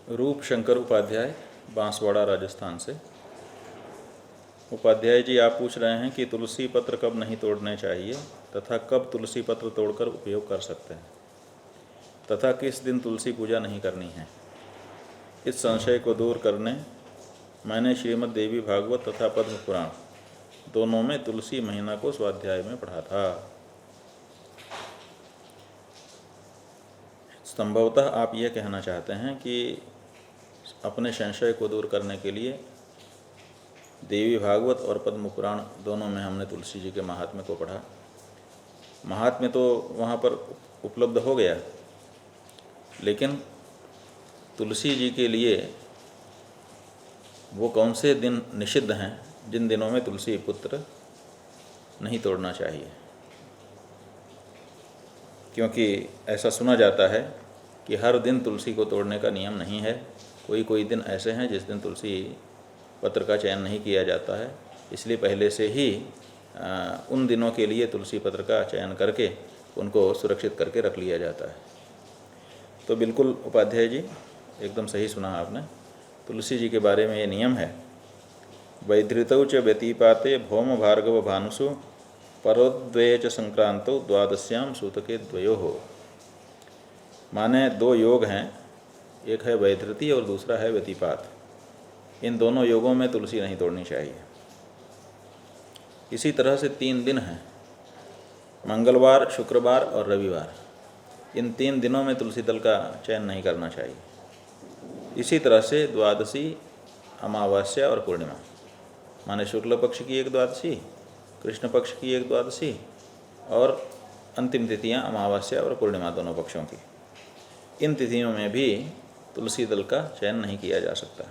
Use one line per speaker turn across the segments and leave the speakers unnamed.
रूप शंकर उपाध्याय, बांसवाड़ा, राजस्थान से। उपाध्याय जी, आप पूछ रहे हैं कि तुलसी पत्र कब नहीं तोड़ने चाहिए तथा कब तुलसी पत्र तोड़कर उपयोग कर सकते हैं तथा किस दिन तुलसी पूजा नहीं करनी है। इस संशय को दूर करने मैंने श्रीमद् देवी भागवत तथा पद्म पुराण दोनों में तुलसी महीना को स्वाध्याय में पढ़ा था। संभवतः आप ये कहना चाहते हैं कि अपने संशय को दूर करने के लिए देवी भागवत और पद्म पुराण दोनों में हमने तुलसी जी के महात्म्य को पढ़ा। महात्म्य तो वहाँ पर उपलब्ध हो गया, लेकिन तुलसी जी के लिए वो कौन से दिन निषिद्ध हैं जिन दिनों में तुलसी पुत्र नहीं तोड़ना चाहिए, क्योंकि ऐसा सुना जाता है कि हर दिन तुलसी को तोड़ने का नियम नहीं है। कोई दिन ऐसे हैं जिस दिन तुलसी पत्र का चयन नहीं किया जाता है, इसलिए पहले से ही उन दिनों के लिए तुलसी पत्र का चयन करके उनको सुरक्षित करके रख लिया जाता है। तो बिल्कुल उपाध्याय जी, एकदम सही सुना आपने। तुलसी जी के बारे में ये नियम है, वैधृतौ च व्यतीपाते भौम भार्गव भानुषु परोद्वये च संक्रांतौ द्वादश्याम सूतके द्वयोः। माने दो योग हैं, एक है वैधृति और दूसरा है व्यतिपात। इन दोनों योगों में तुलसी नहीं तोड़नी चाहिए। इसी तरह से 3 दिन हैं, मंगलवार, शुक्रवार और रविवार। इन 3 दिनों में तुलसी दल का चयन नहीं करना चाहिए। इसी तरह से द्वादशी, अमावस्या और पूर्णिमा, माने शुक्ल पक्ष की एक द्वादशी, कृष्ण पक्ष की एक द्वादशी और अंतिम तिथियां अमावस्या और पूर्णिमा दोनों पक्षों की। इन तिथियों में भी तुलसी दल का चयन नहीं किया जा सकता।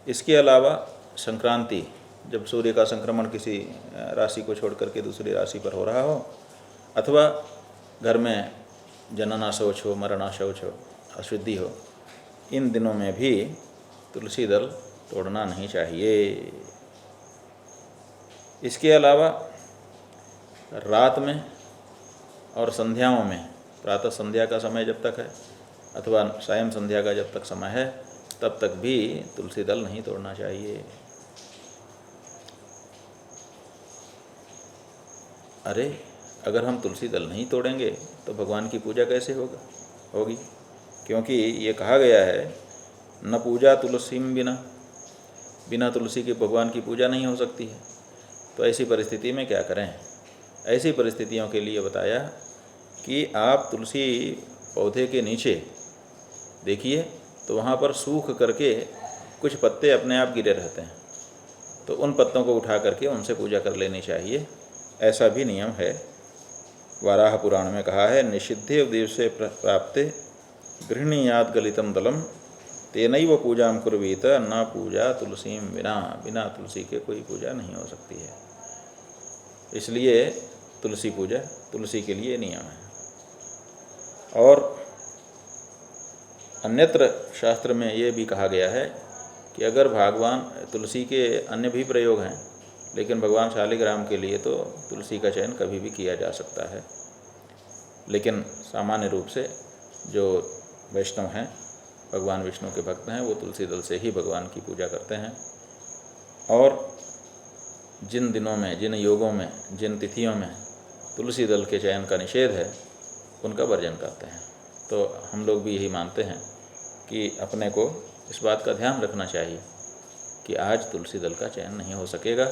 इसके अलावा संक्रांति, जब सूर्य का संक्रमण किसी राशि को छोड़ करके दूसरी राशि पर हो रहा हो, अथवा घर में जनना शौच हो, मरना शौच हो, अशुद्धि हो, इन दिनों में भी तुलसी दल तोड़ना नहीं चाहिए। इसके अलावा रात में और संध्याओं में, प्रातः संध्या का समय जब तक है अथवा सायं संध्या का जब तक समय है, तब तक भी तुलसी दल नहीं तोड़ना चाहिए। अरे, अगर हम तुलसी दल नहीं तोड़ेंगे तो भगवान की पूजा कैसे होगी? क्योंकि ये कहा गया है, न पूजा तुलसीम बिना, बिना तुलसी के भगवान की पूजा नहीं हो सकती है। तो ऐसी परिस्थिति में क्या करें? ऐसी परिस्थितियों के लिए बताया कि आप तुलसी पौधे के नीचे देखिए तो वहाँ पर सूख करके कुछ पत्ते अपने आप गिरे रहते हैं, तो उन पत्तों को उठा करके उनसे पूजा कर लेनी चाहिए। ऐसा भी नियम है। वाराह पुराण में कहा है, निषिद्धे दिवसे प्राप्ते गृह्णीयाद गलितम दलम तेनैव पूजां कुर्वीत न पूजा तुलसीम बिना। बिना तुलसी के कोई पूजा नहीं हो सकती है। इसलिए तुलसी पूजा, तुलसी के लिए नियम है। और अन्यत्र शास्त्र में ये भी कहा गया है कि अगर भगवान, तुलसी के अन्य भी प्रयोग हैं, लेकिन भगवान शालिग्राम के लिए तो तुलसी का चयन कभी भी किया जा सकता है। लेकिन सामान्य रूप से जो वैष्णव हैं, भगवान विष्णु के भक्त हैं, वो तुलसी दल से ही भगवान की पूजा करते हैं। और जिन दिनों में, जिन योगों में, जिन तिथियों में तुलसी दल के चयन का निषेध है, उनका वर्जन करते हैं। तो हम लोग भी यही मानते हैं कि अपने को इस बात का ध्यान रखना चाहिए कि आज तुलसी दल का चयन नहीं हो सकेगा।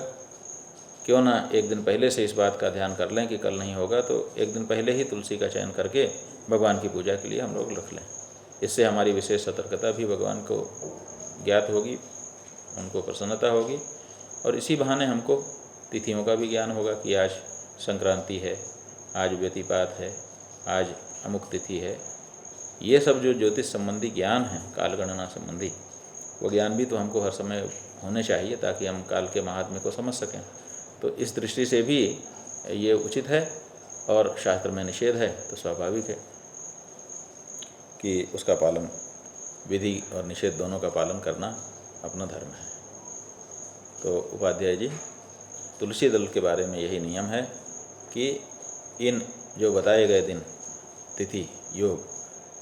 क्यों ना एक दिन पहले से इस बात का ध्यान कर लें कि कल नहीं होगा, तो एक दिन पहले ही तुलसी का चयन करके भगवान की पूजा के लिए हम लोग रख लें। इससे हमारी विशेष सतर्कता भी भगवान को ज्ञात होगी, उनको प्रसन्नता होगी, और इसी बहाने हमको तिथियों का भी ज्ञान होगा कि आज संक्रांति है, आज व्यतिपात है, आज अमुक तिथि है। ये सब जो ज्योतिष संबंधी ज्ञान है, कालगणना संबंधी, वो ज्ञान भी तो हमको हर समय होने चाहिए ताकि हम काल के महात्म्य को समझ सकें। तो इस दृष्टि से भी ये उचित है, और शास्त्र में निषेध है तो स्वाभाविक है कि उसका पालन, विधि और निषेध दोनों का पालन करना अपना धर्म है। तो उपाध्याय जी, तुलसी दल के बारे में यही नियम है कि इन जो बताए गए दिन, तिथि, योग,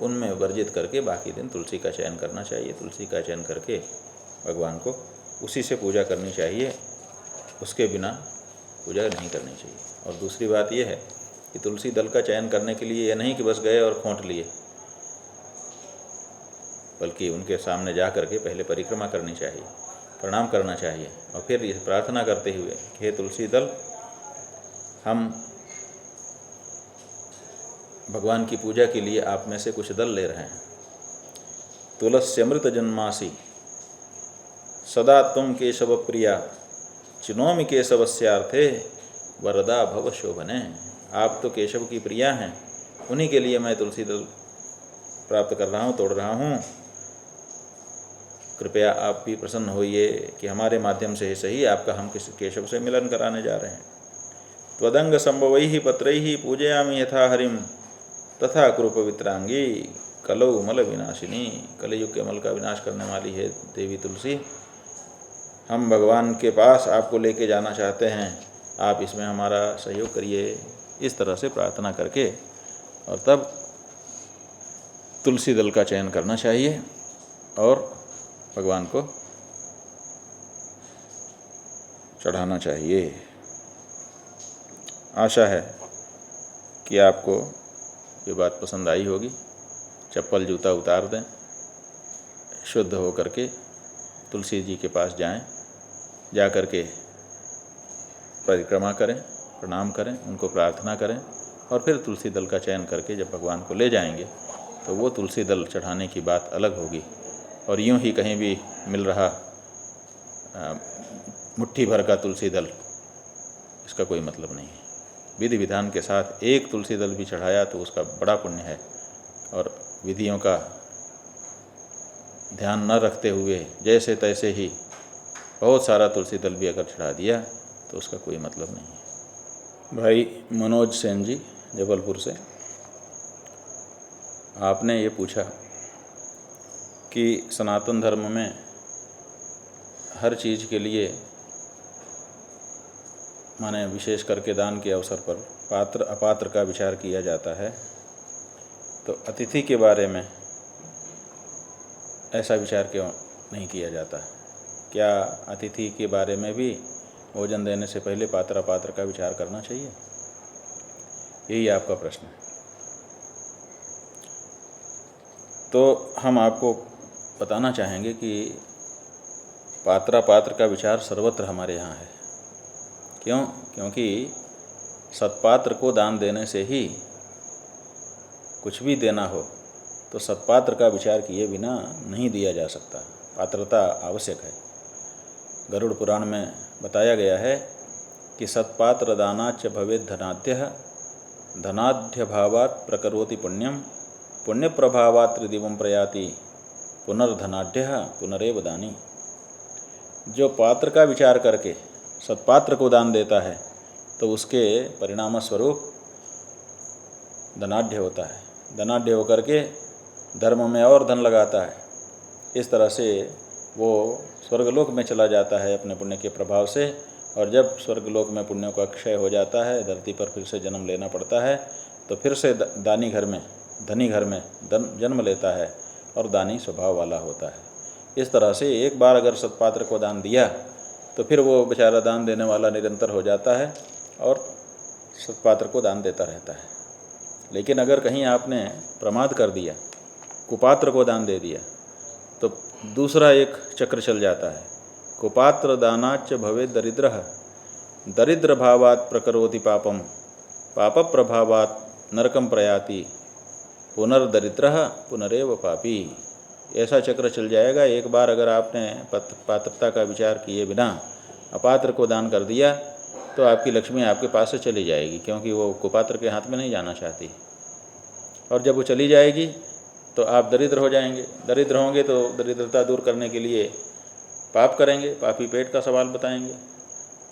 उनमें वर्जित करके बाकी दिन तुलसी का चयन करना चाहिए। तुलसी का चयन करके भगवान को उसी से पूजा करनी चाहिए, उसके बिना पूजा नहीं करनी चाहिए। और दूसरी बात यह है कि तुलसी दल का चयन करने के लिए यह नहीं कि बस गए और खोंट लिए, बल्कि उनके सामने जा करके पहले परिक्रमा करनी चाहिए, प्रणाम करना चाहिए, और फिर ये प्रार्थना करते हुए कि हे तुलसी दल, हम भगवान की पूजा के लिए आप में से कुछ दल ले रहे हैं। तुलस्यमृत जन्मासी सदा तुम केशव प्रिया चिनोमि केशवस्यार्थे वरदा भव शोभने। आप तो केशव की प्रिया हैं, उन्हीं के लिए मैं तुलसी दल प्राप्त कर रहा हूँ, तोड़ रहा हूँ। कृपया आप भी प्रसन्न होइए कि हमारे माध्यम से ही सही आपका हम किसी केशव से मिलन कराने जा रहे हैं। त्वदंग संभवैः पत्रैः पूजयामि यथा हरिम तथा कुरु पवित्रांगी कलौ मल विनाशिनी। कलयुग के मल का विनाश करने वाली है देवी तुलसी, हम भगवान के पास आपको लेके जाना चाहते हैं, आप इसमें हमारा सहयोग करिए। इस तरह से प्रार्थना करके और तब तुलसी दल का चयन करना चाहिए और भगवान को चढ़ाना चाहिए। आशा है कि आपको ये बात पसंद आई होगी। चप्पल जूता उतार दें, शुद्ध हो करके तुलसी जी के पास जाएं, जा कर के परिक्रमा करें, प्रणाम करें, उनको प्रार्थना करें, और फिर तुलसी दल का चयन करके जब भगवान को ले जाएंगे तो वो तुलसी दल चढ़ाने की बात अलग होगी। और यूं ही कहीं भी मिल रहा मुट्ठी भर का तुलसी दल, इसका कोई मतलब नहीं है। विधि विधान के साथ एक तुलसी दल भी चढ़ाया तो उसका बड़ा पुण्य है, और विधियों का ध्यान न रखते हुए जैसे तैसे ही बहुत सारा तुलसी दल भी अगर चढ़ा दिया तो उसका कोई मतलब नहीं है। भाई मनोज सेन जी जबलपुर से, आपने ये पूछा कि सनातन धर्म में हर चीज़ के लिए, माने विशेष करके दान के अवसर पर पात्र अपात्र का विचार किया जाता है, तो अतिथि के बारे में ऐसा विचार क्यों नहीं किया जाता? क्या अतिथि के बारे में भी भोजन देने से पहले पात्र अपात्र का विचार करना चाहिए? यही आपका प्रश्न है। तो हम आपको बताना चाहेंगे कि पात्र अपात्र का विचार सर्वत्र हमारे यहाँ है। क्यों? क्योंकि सत्पात्र को दान देने से ही कुछ भी देना हो तो सत्पात्र का विचार किए बिना नहीं दिया जा सकता, पात्रता आवश्यक है। गरुड़ पुराण में बताया गया है कि सत्पात्र दानाच्च भवेत् धनाढ्यः, धनाढ्य भावात् प्रकरोति पुण्यम, पुण्य प्रभावात् त्रिदिवं प्रयाति, पुनर्धनाढ्यः पुनरेव दानी। जो पात्र का विचार करके सत्पात्र को दान देता है तो उसके परिणाम स्वरूप धनाढ्य होता है, धनाढ्य होकर के धर्म में और धन लगाता है। इस तरह से वो स्वर्गलोक में चला जाता है अपने पुण्य के प्रभाव से, और जब स्वर्गलोक में पुण्यों का क्षय हो जाता है, धरती पर फिर से जन्म लेना पड़ता है, तो फिर से दानी घर में, धनी घर में जन्म लेता है और दानी स्वभाव वाला होता है। इस तरह से एक बार अगर सत्पात्र को दान दिया तो फिर वो बेचारा दान देने वाला निरंतर हो जाता है और सत्पात्र को दान देता रहता है। लेकिन अगर कहीं आपने प्रमाद कर दिया, कुपात्र को दान दे दिया, तो दूसरा एक चक्र चल जाता है। कुपात्र दानाच्च भवेत् दरिद्रः, दरिद्र भावात् प्रकरोति पापम, पाप प्रभावात् नरकम प्रयाति, पुनर्दरिद्रः पुनरेव पापी। ऐसा चक्र चल जाएगा। एक बार अगर आपने पात्रता का विचार किए बिना अपात्र को दान कर दिया तो आपकी लक्ष्मी आपके पास से चली जाएगी, क्योंकि वो कुपात्र के हाथ में नहीं जाना चाहती। और जब वो चली जाएगी तो आप दरिद्र हो जाएंगे। दरिद्र होंगे तो दरिद्रता दूर करने के लिए पाप करेंगे, पापी पेट का सवाल बताएंगे,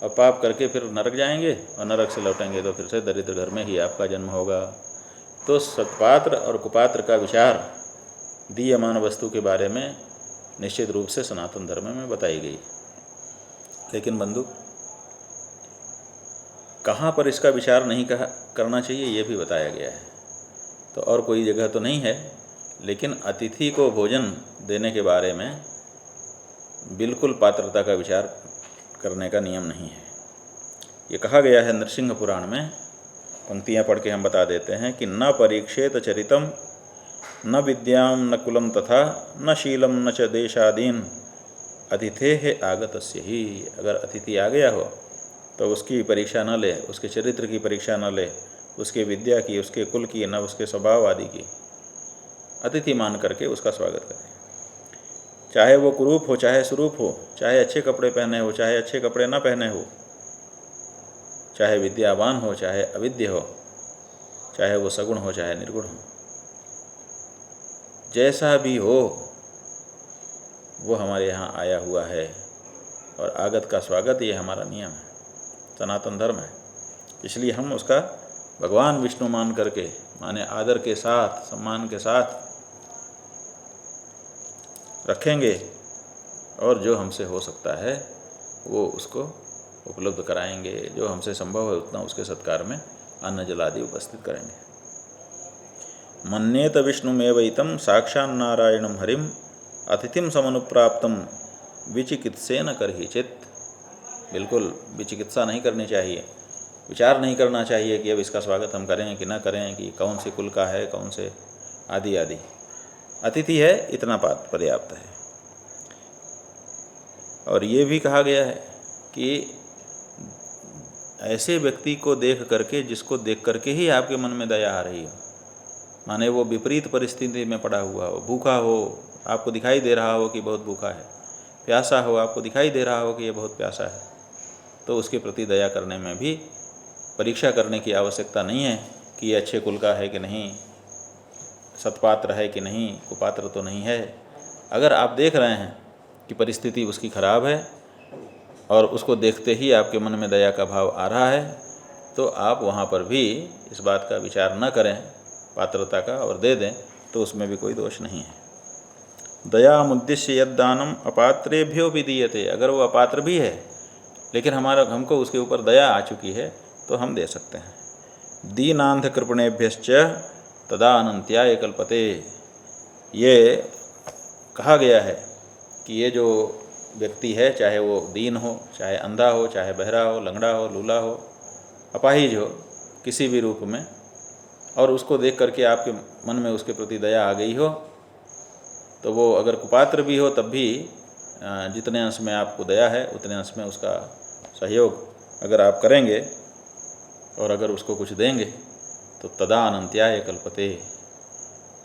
और पाप करके फिर नरक जाएंगे, और नरक से लौटेंगे तो फिर से दरिद्र घर में ही आपका जन्म होगा। तो सत्पात्र और कुपात्र का विचार दीयमान वस्तु के बारे में निश्चित रूप से सनातन धर्म में बताई गई। लेकिन बंधु, कहाँ पर इसका विचार नहीं करना चाहिए ये भी बताया गया है। तो और कोई जगह तो नहीं है लेकिन अतिथि को भोजन देने के बारे में बिल्कुल पात्रता का विचार करने का नियम नहीं है। ये कहा गया है नृसिंह पुराण में, पंक्तियाँ पढ़ के हम बता देते हैं कि न परीक्षेत चरितम न विद्याम न कुलम तथा न शीलम न च देशादीन अतिथेः आगतस्य ही। अगर अतिथि आ गया हो तो उसकी परीक्षा न ले, उसके चरित्र की परीक्षा न ले, उसके विद्या की, उसके कुल की, न उसके स्वभाव आदि की, अतिथि मान करके उसका स्वागत करें। चाहे वो कुरूप हो चाहे सुरूप हो, चाहे अच्छे कपड़े पहने हो चाहे अच्छे कपड़े न पहने हो, चाहे विद्यावान हो चाहे अविद्य हो, चाहे वो सगुण हो चाहे निर्गुण हो, जैसा भी हो वो हमारे यहाँ आया हुआ है। और आगत का स्वागत ये हमारा नियम है, सनातन धर्म है। इसलिए हम उसका भगवान विष्णु मान करके, माने आदर के साथ, सम्मान के साथ रखेंगे और जो हमसे हो सकता है वो उसको उपलब्ध कराएंगे। जो हमसे संभव है उतना उसके सत्कार में अन्न जल आदि उपस्थित करेंगे। मन्येत विष्णुमेवैतं साक्षान्नारायणं हरिम अतिथिम समनुप्राप्तम विचिकित्सेन करहिचित। बिल्कुल विचिकित्सा नहीं करनी चाहिए, विचार नहीं करना चाहिए कि अब इसका स्वागत हम करें कि ना करें, कि कौन से कुल का है, कौन से आदि आदि। अतिथि है इतना पर्याप्त है। और ये भी कहा गया है कि ऐसे व्यक्ति को देख करके, जिसको देख करके ही आपके मन में दया आ रही हो, माने वो विपरीत परिस्थिति में पड़ा हुआ हो, भूखा हो, आपको दिखाई दे रहा हो कि बहुत भूखा है, प्यासा हो, आपको दिखाई दे रहा हो कि ये बहुत प्यासा है, तो उसके प्रति दया करने में भी परीक्षा करने की आवश्यकता नहीं है कि ये अच्छे कुल का है कि नहीं, सत्पात्र है कि नहीं, कुपात्र तो नहीं है। अगर आप देख रहे हैं कि परिस्थिति उसकी खराब है और उसको देखते ही आपके मन में दया का भाव आ रहा है, तो आप वहाँ पर भी इस बात का विचार न करें पात्रता का और दे दें, तो उसमें भी कोई दोष नहीं है। दयामुद्दिश्य यद्दानम अपात्रेभ्यो भी दीयते। अगर वो अपात्र भी है लेकिन हमको उसके ऊपर दया आ चुकी है तो हम दे सकते हैं। दीनांध कृपणेभ्यश्च तदा अनंत्याय कल्पते। ये कहा गया है कि ये जो व्यक्ति है, चाहे वो दीन हो, चाहे अंधा हो, चाहे बहरा हो, लंगड़ा हो, लूला हो, अपाहिज हो, किसी भी रूप में, और उसको देख करके आपके मन में उसके प्रति दया आ गई हो, तो वो अगर कुपात्र भी हो तब भी जितने अंश में आपको दया है उतने अंश में उसका सहयोग अगर आप करेंगे और अगर उसको कुछ देंगे तो तदा अनंत्याय कल्पते।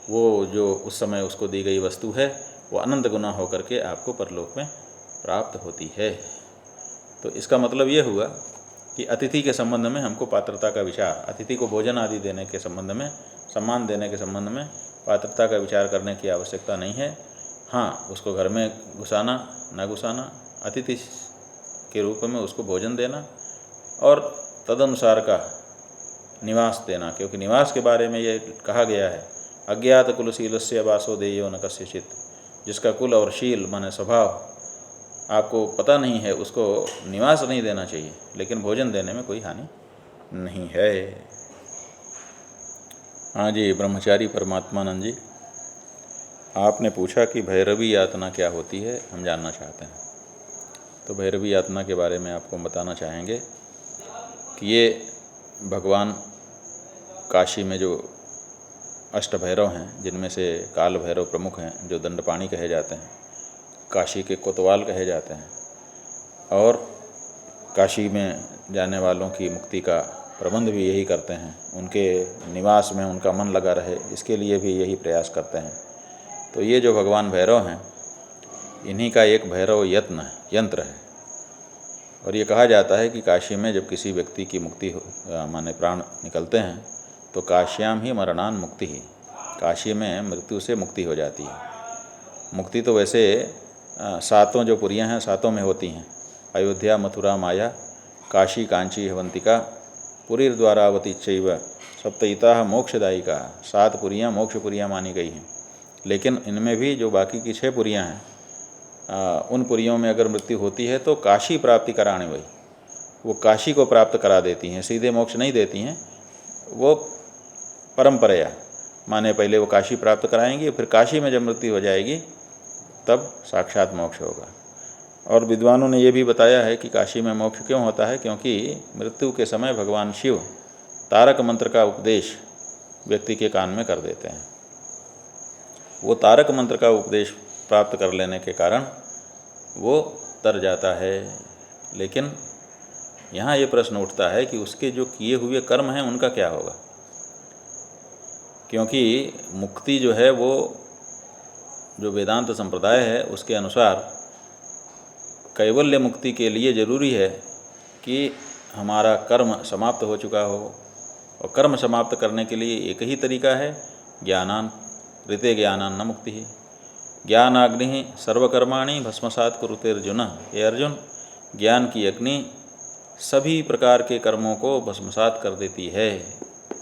वो जो उस समय उसको दी गई वस्तु है वो अनंत गुना होकर के आपको परलोक में प्राप्त होती है। तो इसका मतलब ये हुआ कि अतिथि के संबंध में हमको पात्रता का विचार, अतिथि को भोजन आदि देने के संबंध में, सम्मान देने के संबंध में पात्रता का विचार करने की आवश्यकता नहीं है। हाँ, उसको घर में घुसाना ना घुसाना, अतिथि के रूप में उसको भोजन देना और तदनुसार का निवास देना, क्योंकि निवास के बारे में ये कहा गया है, अज्ञात कुलशीलस्य वासो देयो न कस्यचित्। जिसका कुल और शील माने स्वभाव आपको पता नहीं है, उसको निवास नहीं देना चाहिए, लेकिन भोजन देने में कोई हानि नहीं है। हाँ जी, ब्रह्मचारी परमात्मानंद जी, आपने पूछा कि भैरवी यातना क्या होती है, हम जानना चाहते हैं। तो भैरवी यातना के बारे में आपको बताना चाहेंगे कि ये भगवान काशी में जो अष्टभैरव हैं, जिनमें से काल भैरव प्रमुख हैं, जो दंडपाणी कहे जाते हैं, काशी के कोतवाल कहे जाते हैं, और काशी में जाने वालों की मुक्ति का प्रबंध भी यही करते हैं। उनके निवास में उनका मन लगा रहे, इसके लिए भी यही प्रयास करते हैं। तो ये जो भगवान भैरव हैं, इन्हीं का एक भैरव यंत्र है। और ये कहा जाता है कि काशी में जब किसी व्यक्ति की मुक्ति माने प्राण निकलते हैं तो काश्याम ही मरणान मुक्ति ही, काशी में मृत्यु से मुक्ति हो जाती है। मुक्ति तो वैसे सातों जो पुरियां हैं, सातों में होती हैं, अयोध्या, मथुरा, माया, काशी, कांची, अवंतिका, पुरीर्द्वारावती चैव सप्तईता मोक्षदायिका। 7 पुरियां मोक्षपुरियां मानी गई हैं। लेकिन इनमें भी जो बाकी की 6 पुरियां हैं, उन पुरियों में अगर मृत्यु होती है तो काशी प्राप्ति कराने वही, वो काशी को प्राप्त करा देती हैं, सीधे मोक्ष नहीं देती हैं, वो परंपराया माने पहले वो काशी प्राप्त कराएंगे, फिर काशी में जब मृत्यु हो जाएगी तब साक्षात मोक्ष होगा। और विद्वानों ने ये भी बताया है कि काशी में मोक्ष क्यों होता है, क्योंकि मृत्यु के समय भगवान शिव तारक मंत्र का उपदेश व्यक्ति के कान में कर देते हैं। वो तारक मंत्र का उपदेश प्राप्त कर लेने के कारण वो तर जाता है। लेकिन यहाँ ये प्रश्न उठता है कि उसके जो किए हुए कर्म हैं उनका क्या होगा, क्योंकि मुक्ति जो है वो जो वेदांत संप्रदाय है उसके अनुसार कैवल्य मुक्ति के लिए ज़रूरी है कि हमारा कर्म समाप्त हो चुका हो, और कर्म समाप्त करने के लिए एक ही तरीका है, ज्ञानान ऋते ज्ञानान न मुक्ति। ज्ञानाग्नि सर्वकर्माणि भस्मसात् कुरुते अर्जुन। ये अर्जुन, ज्ञान की अग्नि सभी प्रकार के कर्मों को भस्मसात कर देती है।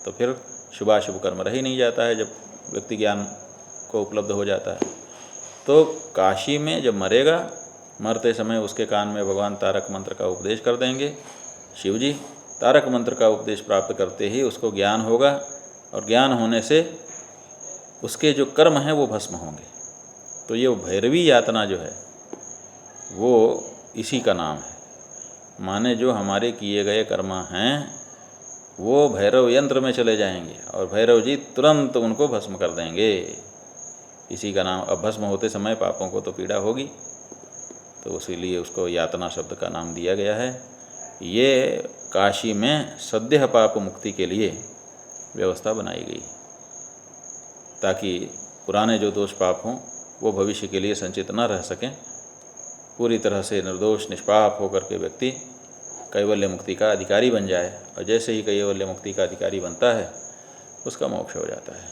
तो फिर शुभाशुभ कर्म रह ही नहीं जाता है जब व्यक्ति ज्ञान को उपलब्ध हो जाता है। तो काशी में जब मरेगा, मरते समय उसके कान में भगवान तारक मंत्र का उपदेश कर देंगे शिव जी। तारक मंत्र का उपदेश प्राप्त करते ही उसको ज्ञान होगा, और ज्ञान होने से उसके जो कर्म हैं वो भस्म होंगे। तो ये भैरवी यातना जो है वो इसी का नाम है। माने जो हमारे किए गए कर्म हैं वो भैरव यंत्र में चले जाएंगे और भैरव जी तुरंत उनको भस्म कर देंगे। इसी का नाम, अब भस्म होते समय पापों को तो पीड़ा होगी, तो इसीलिए उसको यातना शब्द का नाम दिया गया है। ये काशी में सद्यः पाप मुक्ति के लिए व्यवस्था बनाई गई, ताकि पुराने जो दोष पाप हों वो भविष्य के लिए संचित न रह सकें। पूरी तरह से निर्दोष निष्पाप होकर के व्यक्ति कैवल्य मुक्ति का अधिकारी बन जाए, और जैसे ही कैवल्य मुक्ति का अधिकारी बनता है उसका मोक्ष हो जाता है।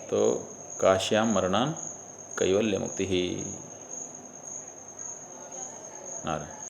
तो काश्याम मरणान कैवल्य मुक्ति ही। नारायण।